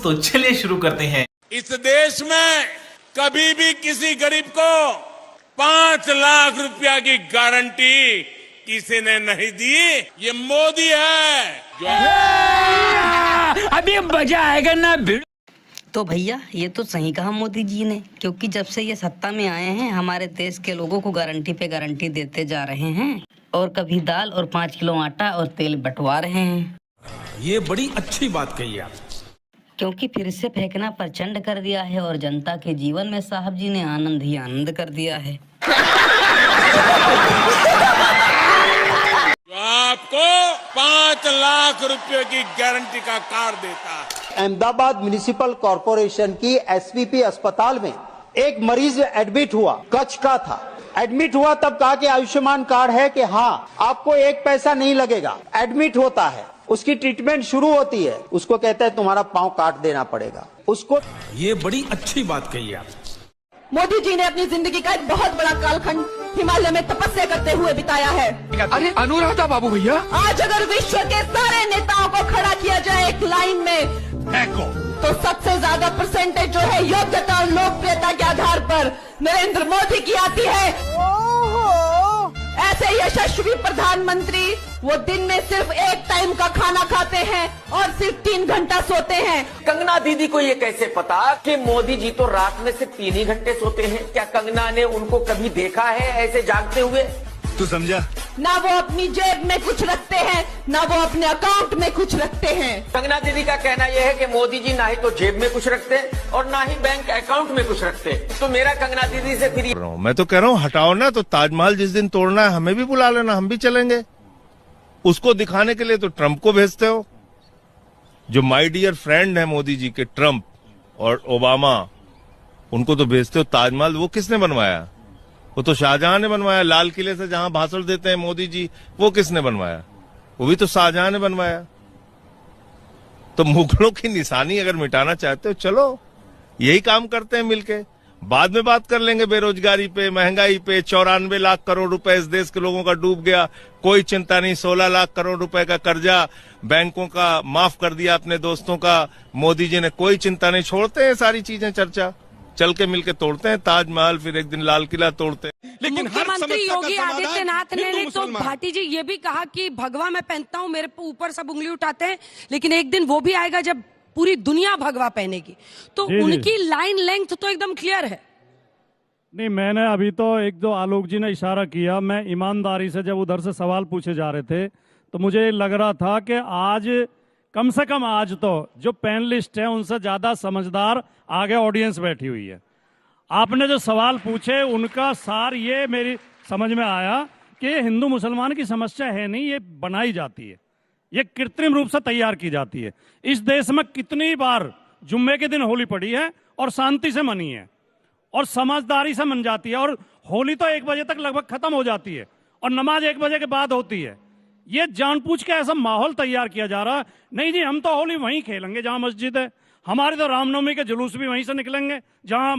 तो चलिए शुरू करते हैं। इस देश में कभी भी किसी गरीब को 5 लाख रुपया की गारंटी किसी ने नहीं दी। ये मोदी है जो अभी मजा आएगा ना। तो भैया ये तो सही कहा मोदी जी ने, क्योंकि जब से ये सत्ता में आए हैं हमारे देश के लोगों को गारंटी पे गारंटी देते जा रहे हैं और कभी दाल और 5 किलो आटा और तेल बंटवा रहे हैं। ये बड़ी अच्छी बात कही आप। क्योंकि फिर से फेंकना प्रचंड कर दिया है और जनता के जीवन में साहब जी ने आनंद ही आनंद कर दिया है। जो आपको 5 लाख रुपए की गारंटी का कार्ड देता है। अहमदाबाद म्युनिसिपल कॉरपोरेशन की एसवीपी अस्पताल में एक मरीज एडमिट हुआ, कच्छ का था। एडमिट हुआ तब कहा कि आयुष्मान कार्ड है कि हाँ आपको 1 पैसा नहीं लगेगा। एडमिट होता है, उसकी ट्रीटमेंट शुरू होती है, उसको कहते हैं तुम्हारा पाँव काट देना पड़ेगा उसको। ये बड़ी अच्छी बात कही आप। मोदी जी ने अपनी जिंदगी का एक बहुत बड़ा कालखंड हिमालय में तपस्या करते हुए बिताया है। अरे अनुराधा बाबू भैया, आज अगर विश्व के सारे नेताओं को खड़ा किया जाए एक लाइन में तो सबसे ज्यादा परसेंटेज जो है योग्यता और लोकप्रियता के आधार पर नरेंद्र मोदी की आती है। ऐसे यशस्वी प्रधानमंत्री वो दिन में सिर्फ 1 टाइम का खाना खाते हैं और सिर्फ 3 घंटा सोते हैं। कंगना दीदी को ये कैसे पता कि मोदी जी तो रात में सिर्फ 3 ही घंटे सोते हैं? क्या कंगना ने उनको कभी देखा है ऐसे जागते हुए? तू समझा? ना वो अपनी जेब में कुछ रखते हैं, ना वो अपने अकाउंट में कुछ रखते हैं। कंगना दीदी का कहना यह है कि मोदी जी ना ही तो जेब में कुछ रखते और ना ही बैंक अकाउंट में कुछ रखते। तो मेरा कंगना दीदी से फिर मैं तो कह रहा हूँ हटाओ ना, तो ताजमहल जिस दिन तोड़ना है हमें भी बुला लेना, हम भी चलेंगे। उसको दिखाने के लिए तो ट्रंप को भेजते हो। जो माय डियर फ्रेंड है मोदी जी के, ट्रंप और ओबामा, उनको तो भेजते हो। ताजमहल वो किसने बनवाया? वो तो शाहजहां ने बनवाया। लाल किले से जहां भाषण देते हैं मोदी जी, वो किसने बनवाया? वो भी तो शाहजहां ने बनवाया। तो मुगलों की निशानी अगर मिटाना चाहते हो, चलो यही काम करते हैं मिलके। बाद में बात कर लेंगे बेरोजगारी पे, महंगाई पे। 94 लाख करोड़ रुपए इस देश के लोगों का डूब गया, कोई चिंता नहीं। 16 लाख करोड़ रुपए का कर्जा बैंकों का माफ कर दिया अपने दोस्तों का मोदी जी ने, कोई चिंता नहीं। छोड़ते हैं सारी चीजें, चर्चा चल के मिलके तोड़ते हैं ताजमहल, फिर एक दिन लाल किला तोड़ते हैं। लेकिन मुख्यमंत्री योगी आदित्यनाथ ने तो भाटी जी ये भी कहा कि भगवा मैं पहनता हूं, मेरे ऊपर सब उंगली उठाते हैं, लेकिन एक दिन वो भी आएगा जब पूरी दुनिया भगवा पहनेगी। तो उनकी लाइन लेंथ तो एकदम क्लियर है। नहीं, मैंने अभी तो एक दो आलोक जी ने इशारा किया, मैं ईमानदारी से जब उधर से सवाल पूछे जा रहे थे तो मुझे लग रहा था कि आज कम से कम आज तो जो पैनलिस्ट हैं उनसे ज्यादा समझदार आगे ऑडियंस बैठी हुई है। आपने जो सवाल पूछे उनका सार ये मेरी समझ में आया कि हिंदू मुसलमान की समस्या है नहीं, ये बनाई जाती है, ये कृत्रिम रूप से तैयार की जाती है। इस देश में कितनी बार जुम्मे के दिन होली पड़ी है और शांति से मनी है और समझदारी से मन जाती है, और होली तो 1 बजे तक लगभग खत्म हो जाती है और नमाज 1 बजे के बाद होती है। ये जानबूझ के ऐसा माहौल तैयार किया जा रहा है। नहीं जी, हम तो होली वहीं खेलेंगे जहां मस्जिद है। हमारे तो रामनवमी के जुलूस भी वहीं से निकलेंगे जहां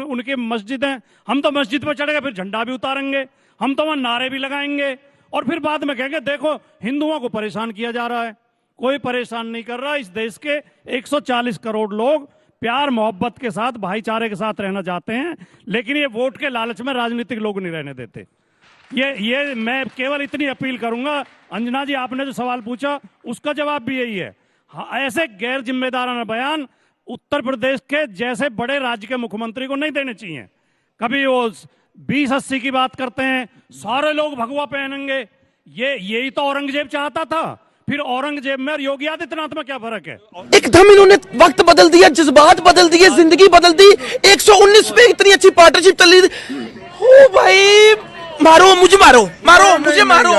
उनके मस्जिद है। हम तो मस्जिद पर चढ़ेंगे, फिर झंडा भी उतारेंगे, हम तो वहां नारे भी लगाएंगे और फिर बाद में कहेंगे देखो हिंदुओं को परेशान किया जा रहा है। कोई परेशान नहीं कर रहा। इस देश के 140 करोड़ लोग प्यार मोहब्बत के साथ, भाईचारे के साथ रहना चाहते हैं, लेकिन ये वोट के लालच में राजनीतिक लोग नहीं रहने देते। ये मैं केवल इतनी अपील करूंगा। अंजना जी, आपने जो सवाल पूछा उसका जवाब भी यही है। ऐसे गैर जिम्मेदाराना बयान उत्तर प्रदेश के जैसे बड़े राज्य के मुख्यमंत्री को नहीं देने चाहिए। कभी वो 20-80 की बात करते हैं, सारे लोग भगवा पहनेंगे। यही तो औरंगजेब चाहता था। फिर औरंगजेब में और योगी आदित्यनाथ में क्या फर्क है? एकदम इन्होंने वक्त बदल दिया, जज्बात बदल दिए, जिंदगी बदल दी। 119 पे इतनी अच्छी पार्टनरशिप चल रही थी। ओ भाई, मारो मुझे, मारो मुझे, मारो।